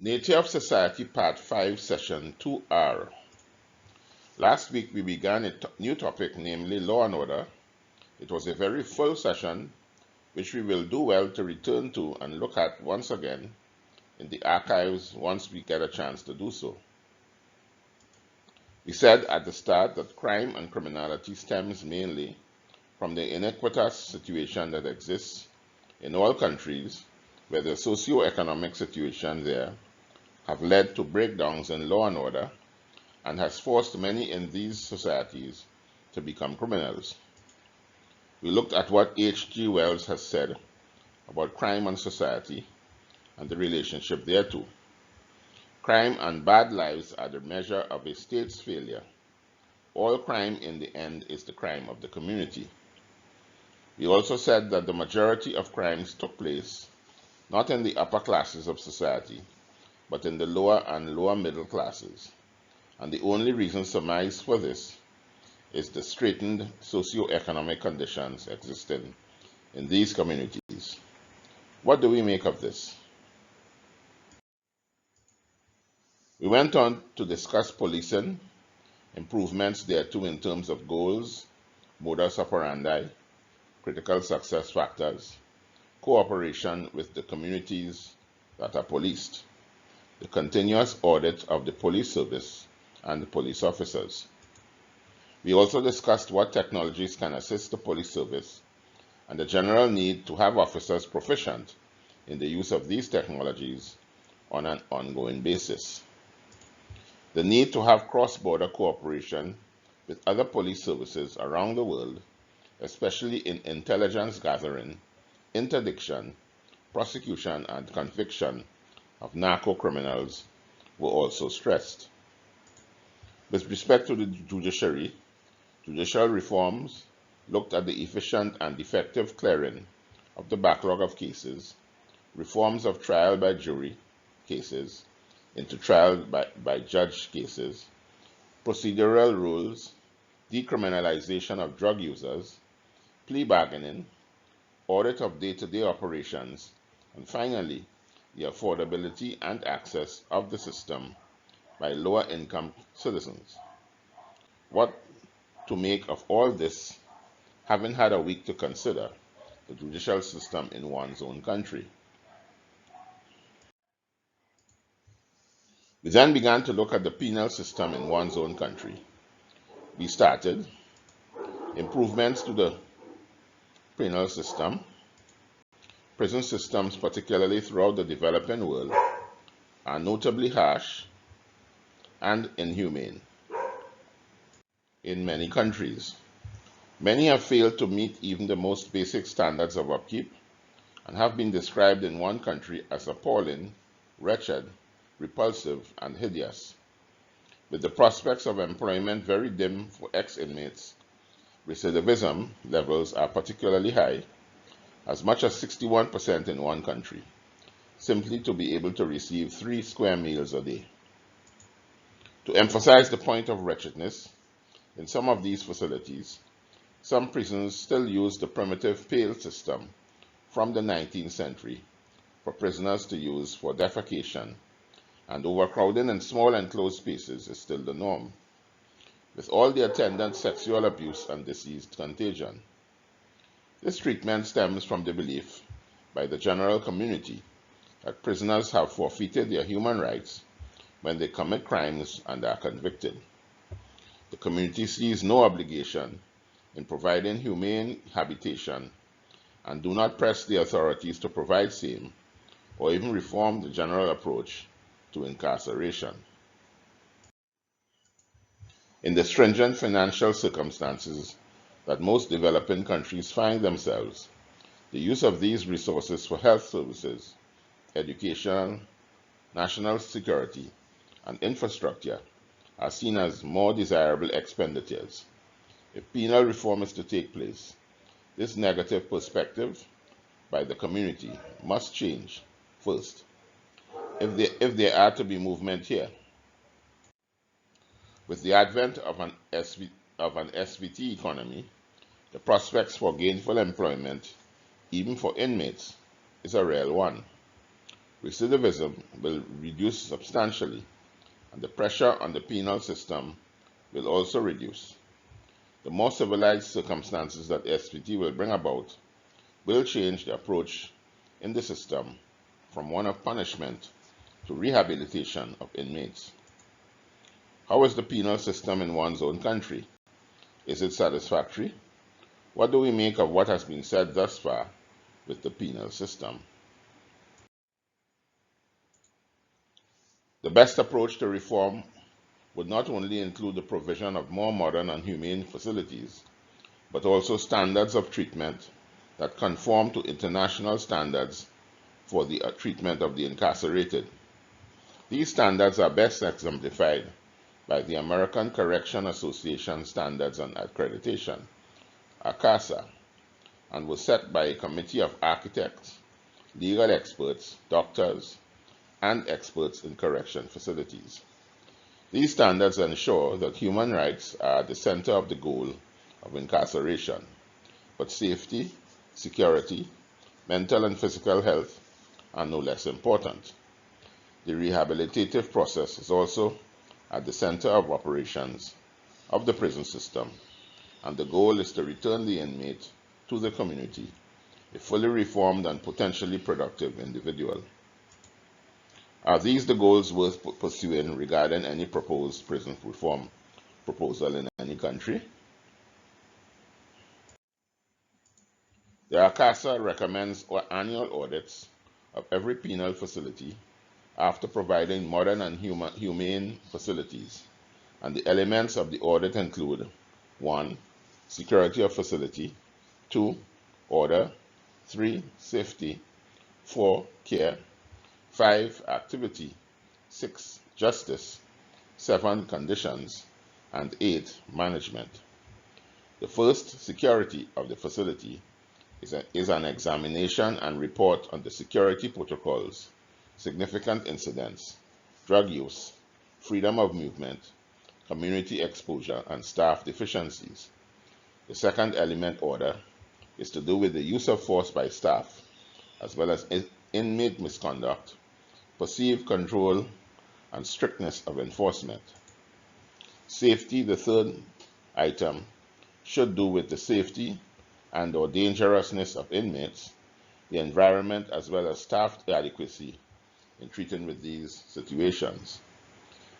Nature of Society Part 5 Session 2R. Last week we began a new topic, namely law and order. It was a very full session which we will do well to return to and look at once again in the archives once we get a chance to do so. We said at the start that crime and criminality stems mainly from the iniquitous situation that exists in all countries where the socio-economic situation there have led to breakdowns in law and order and has forced many in these societies to become criminals. We looked at what H.G. Wells has said about crime and society and the relationship thereto. Crime and bad lives are the measure of a state's failure. All crime in the end is the crime of the community. We also said that the majority of crimes took place not in the upper classes of society, but in the lower and lower middle classes. And the only reason surmised for this is the straitened socio-economic conditions existing in these communities. What do we make of this? We went on to discuss policing, improvements thereto in terms of goals, modus operandi, critical success factors, cooperation with the communities that are policed, the continuous audit of the police service and the police officers. We also discussed what technologies can assist the police service and the general need to have officers proficient in the use of these technologies on an ongoing basis. The need to have cross-border cooperation with other police services around the world, especially in intelligence gathering, interdiction, prosecution, and conviction of narco-criminals were also stressed. With respect to the judiciary, judicial reforms looked at the efficient and effective clearing of the backlog of cases, reforms of trial by jury cases into trial by judge cases, procedural rules, decriminalization of drug users, plea bargaining, audit of day-to-day operations, and finally, the affordability and access of the system by lower-income citizens. What to make of all this, having had a week to consider the judicial system in one's own country? We then began to look at the penal system in one's own country. We started improvements to the penal system. Prison systems, particularly throughout the developing world, are notably harsh and inhumane in many countries. Many have failed to meet even the most basic standards of upkeep and have been described in one country as appalling, wretched, repulsive, and hideous. With the prospects of employment very dim for ex-inmates, recidivism levels are particularly high, as much as 61% in one country, simply to be able to receive 3 square meals a day. To emphasize the point of wretchedness, in some of these facilities, some prisons still use the primitive pail system from the 19th century for prisoners to use for defecation, and overcrowding in small enclosed spaces is still the norm, with all the attendant sexual abuse and disease contagion. This treatment stems from the belief by the general community that prisoners have forfeited their human rights when they commit crimes and are convicted. The community sees no obligation in providing humane habitation and do not press the authorities to provide same or even reform the general approach to incarceration. In the stringent financial circumstances that most developing countries find themselves, the use of these resources for health services, education, national security, and infrastructure are seen as more desirable expenditures. If penal reform is to take place, this negative perspective by the community must change first, if there are to be movement here. With the advent of an SVT economy, the prospects for gainful employment, even for inmates, is a real one. recidivism will reduce substantially, and the pressure on the penal system will also reduce. The more civilized circumstances that SVT will bring about will change the approach in the system from one of punishment to rehabilitation of inmates. How is the penal system in one's own country? Is it satisfactory? What do we make of what has been said thus far with the penal system? The best approach to reform would not only include the provision of more modern and humane facilities, but also standards of treatment that conform to international standards for the treatment of the incarcerated. These standards are best exemplified by the American Correctional Association Standards and Accreditation, ACASA, and was set by a committee of architects, legal experts, doctors, and experts in correction facilities. These standards ensure that human rights are at the center of the goal of incarceration, but safety, security, mental and physical health are no less important. The rehabilitative process is also at the center of operations of the prison system, and the goal is to return the inmate to the community, a fully reformed and potentially productive individual. Are these the goals worth pursuing regarding any proposed prison reform proposal in any country? The ACASA recommends annual audits of every penal facility after providing modern and humane facilities, and the elements of the audit include 1. Security of facility, 2. Order, 3. Safety, 4. Care, 5. Activity, 6. Justice, 7. Conditions, and 8. Management. The first, security of the facility, is an examination and report on the security protocols, significant incidents, drug use, freedom of movement, community exposure, and staff deficiencies. The second element, order, is to do with the use of force by staff, as well as inmate misconduct, perceived control, and strictness of enforcement. Safety, the third item, should do with the safety and or dangerousness of inmates, the environment, as well as staff adequacy in treating with these situations.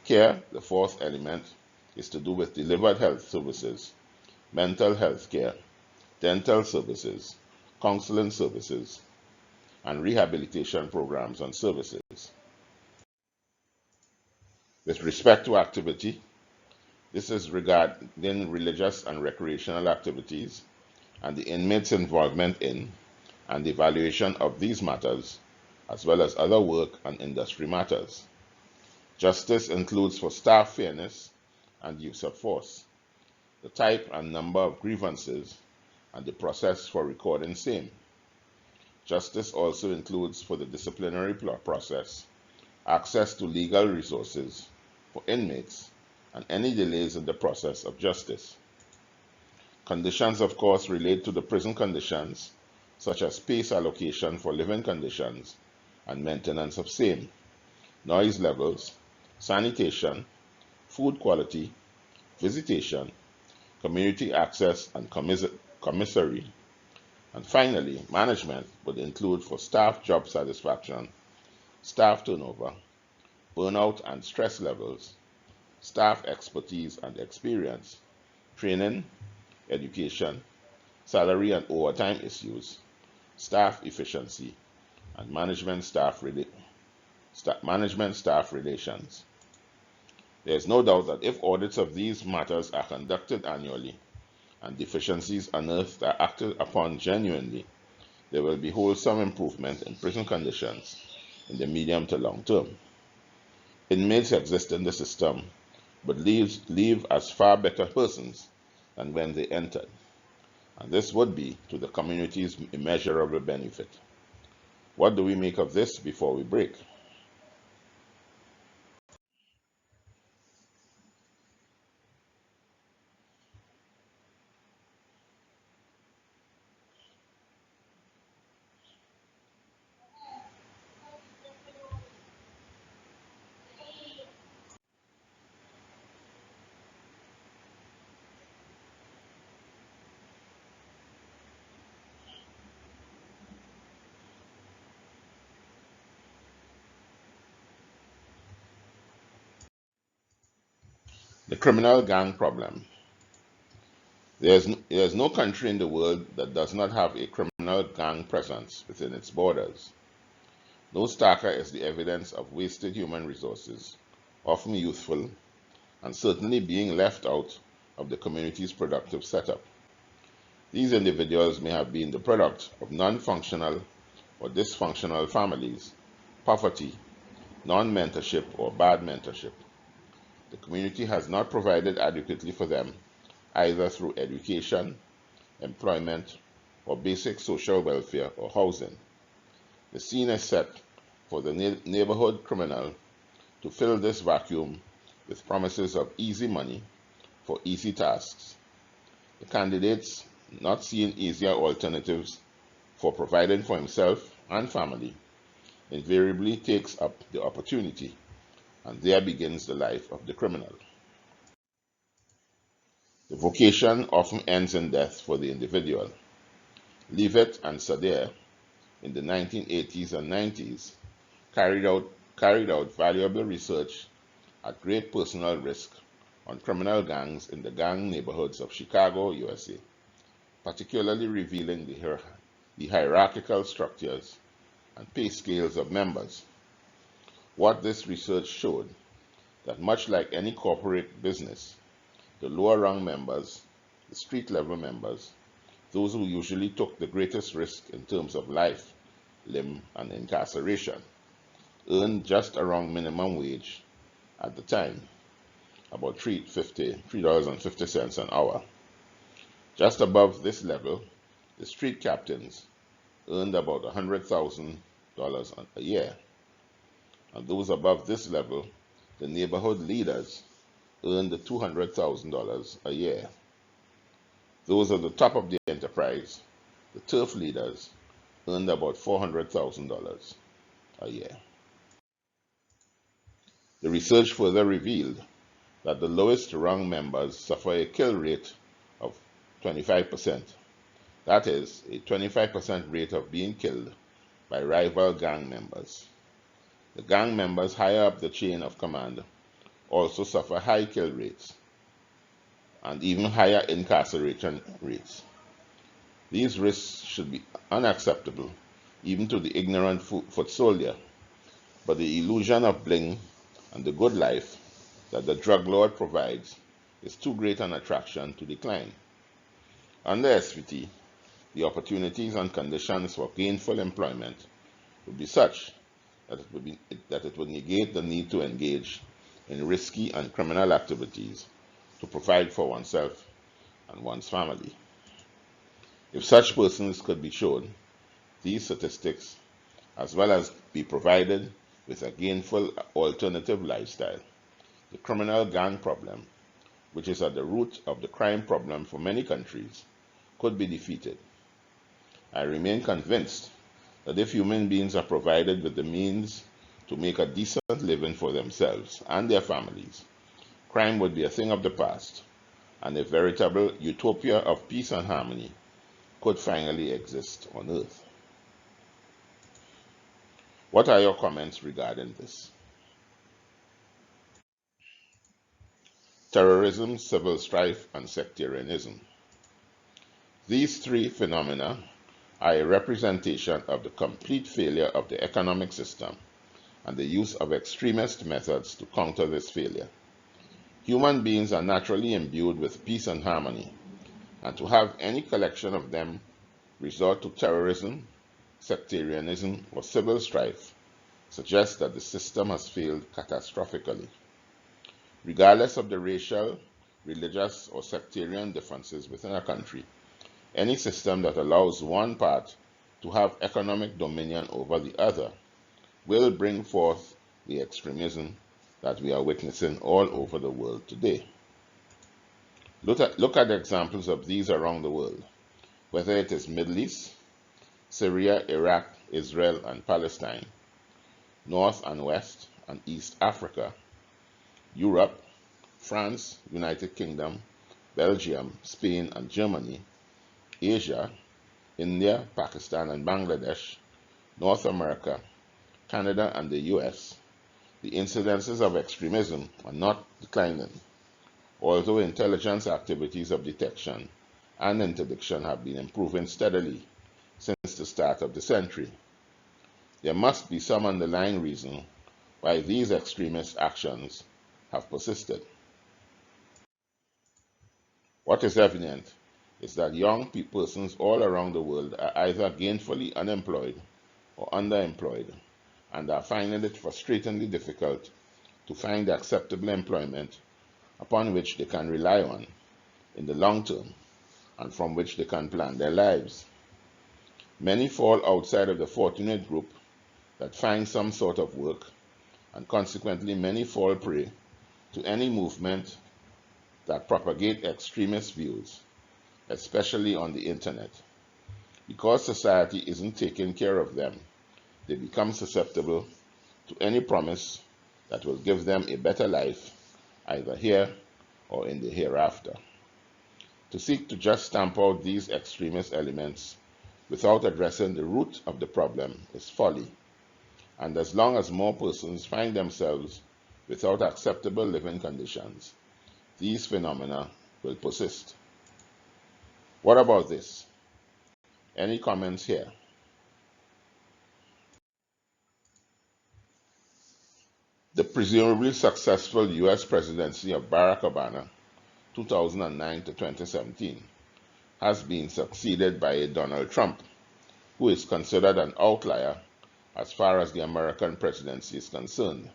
Care, the fourth element, is to do with delivered health services, mental health care, dental services, counseling services, and rehabilitation programs and services. With respect to activity, this is regarding religious and recreational activities and the inmates' involvement in and the evaluation of these matters, as well as other work and industry matters. Justice includes for staff fairness and use of force, the type and number of grievances, and the process for recording same. Justice also includes for the disciplinary process, access to legal resources for inmates, and any delays in the process of justice. Conditions, of course, relate to the prison conditions, such as space allocation for living conditions and maintenance of same, noise levels, sanitation, food quality, visitation, community access and commissary, and finally, management would include for staff job satisfaction, staff turnover, burnout and stress levels, staff expertise and experience, training, education, salary and overtime issues, staff efficiency, and management-staff relations. There is no doubt that if audits of these matters are conducted annually and deficiencies unearthed are acted upon genuinely, there will be wholesome improvement in prison conditions in the medium to long term. Inmates exist in the system, but leave as far better persons than when they entered, and this would be to the community's immeasurable benefit. What do we make of this before we break? The criminal gang problem. There is no country in the world that does not have a criminal gang presence within its borders. No starker is the evidence of wasted human resources, often youthful, and certainly being left out of the community's productive setup. These individuals may have been the product of non-functional or dysfunctional families, poverty, non-mentorship, or bad mentorship. The community has not provided adequately for them, either through education, employment, or basic social welfare or housing. The scene is set for the neighborhood criminal to fill this vacuum with promises of easy money for easy tasks. The candidates, not seeing easier alternatives for providing for himself and family, invariably takes up the opportunity, and there begins the life of the criminal. The vocation often ends in death for the individual. Leavitt and Sadair, in the 1980s and 90s, carried out valuable research at great personal risk on criminal gangs in the gang neighborhoods of Chicago, USA, particularly revealing the hierarchical structures and pay scales of members. What this research showed, that much like any corporate business, the lower rung members, the street level members, those who usually took the greatest risk in terms of life, limb, and incarceration, earned just around minimum wage at the time, about $3.50 an hour. Just above this level, the street captains earned about $100,000 a year, and those above this level, the neighborhood leaders, earned $200,000 a year. Those at the top of the enterprise, the turf leaders, earned about $400,000 a year. The research further revealed that the lowest rung members suffer a kill rate of 25%. That is, a 25% rate of being killed by rival gang members. The gang members higher up the chain of command also suffer high kill rates and even higher incarceration rates. These risks should be unacceptable even to the ignorant foot soldier, but the illusion of bling and the good life that the drug lord provides is too great an attraction to decline. Under SVT, the opportunities and conditions for gainful employment would be such that it would negate the need to engage in risky and criminal activities to provide for oneself and one's family. If such persons could be shown these statistics, as well as be provided with a gainful alternative lifestyle, the criminal gang problem, which is at the root of the crime problem for many countries, could be defeated. I remain convinced that if human beings are provided with the means to make a decent living for themselves and their families, crime would be a thing of the past, and a veritable utopia of peace and harmony could finally exist on earth. What are your comments regarding this? Terrorism, civil strife, and sectarianism. These three phenomena are a representation of the complete failure of the economic system and the use of extremist methods to counter this failure. Human beings are naturally imbued with peace and harmony, and to have any collection of them resort to terrorism, sectarianism, or civil strife suggests that the system has failed catastrophically. Regardless of the racial, religious, or sectarian differences within a country, any system that allows one part to have economic dominion over the other will bring forth the extremism that we are witnessing all over the world today. Look at examples of these around the world, whether it is Middle East, Syria, Iraq, Israel, and Palestine, North and West and East Africa, Europe, France, United Kingdom, Belgium, Spain, and Germany, Asia, India, Pakistan, and Bangladesh, North America, Canada, and the US. The incidences of extremism are not declining. although intelligence activities of detection and interdiction have been improving steadily since the start of the century. There must be some underlying reason why these extremist actions have persisted. What is evident is that young persons all around the world are either gainfully unemployed or underemployed and are finding it frustratingly difficult to find acceptable employment upon which they can rely on in the long term and from which they can plan their lives. Many fall outside of the fortunate group that finds some sort of work, and consequently many fall prey to any movement that propagate extremist views, especially on the internet. Because society isn't taking care of them, they become susceptible to any promise that will give them a better life, either here or in the hereafter. To seek to just stamp out these extremist elements without addressing the root of the problem is folly, and as long as more persons find themselves without acceptable living conditions, these phenomena will persist. What about this? Any comments here? The presumably successful U.S. presidency of Barack Obama, 2009 to 2017, has been succeeded by a Donald Trump, who is considered an outlier as far as the American presidency is concerned.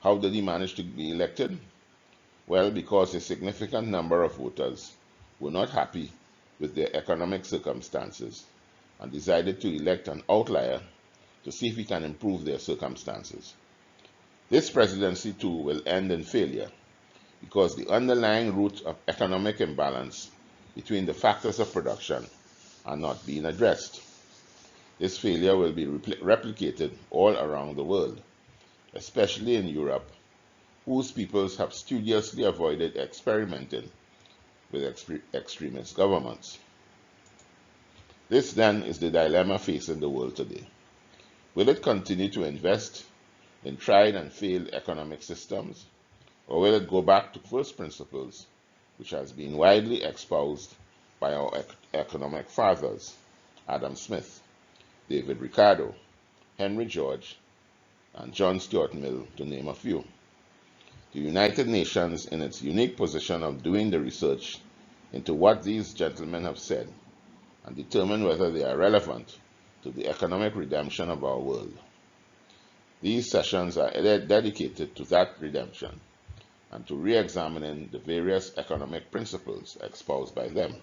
How did he manage to be elected? Well, because a significant number of voters were not happy with their economic circumstances and decided to elect an outlier to see if he can improve their circumstances. This presidency too will end in failure because the underlying root of economic imbalance between the factors of production are not being addressed. This failure will be replicated all around the world, especially in Europe, whose peoples have studiously avoided experimenting with extremist governments. This then is the dilemma facing the world today. Will it continue to invest in tried and failed economic systems, or will it go back to first principles, which has been widely espoused by our economic fathers, Adam Smith, David Ricardo, Henry George, and John Stuart Mill, to name a few? The United Nations, in its unique position of doing the research into what these gentlemen have said, and determine whether they are relevant to the economic redemption of our world. These sessions are dedicated to that redemption and to re-examining the various economic principles espoused by them.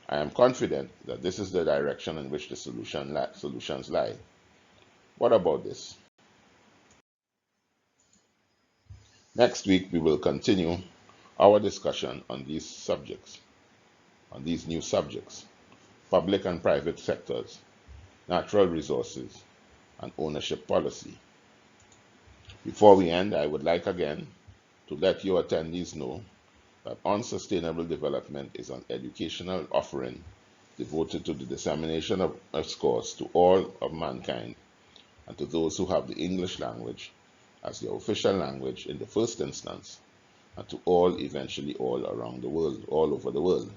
I am confident that this is the direction in which the solutions lie. What about this? Next week, we will continue our discussion on these subjects, on these new subjects: public and private sectors, natural resources, and ownership policy. Before we end, I would like again to let your attendees know that Unsustainable Development is an educational offering devoted to the dissemination of its cause to all of mankind and to those who have the English language as their official language in the first instance, and to all, eventually all around the world, all over the world.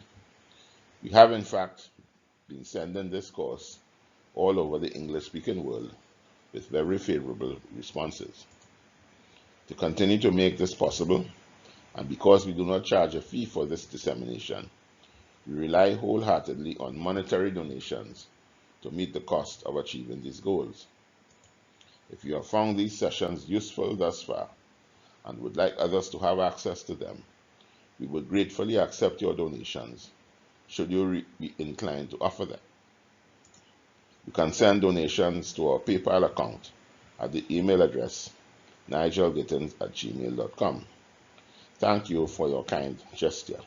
We have in fact been sending this course all over the English-speaking world with very favorable responses. To continue to make this possible, and because we do not charge a fee for this dissemination, we rely wholeheartedly on monetary donations to meet the cost of achieving these goals. If you have found these sessions useful thus far and would like others to have access to them, we would gratefully accept your donations should you be inclined to offer them. You can send donations to our PayPal account at the email address nigelgittins@gmail.com. Thank you for your kind gesture.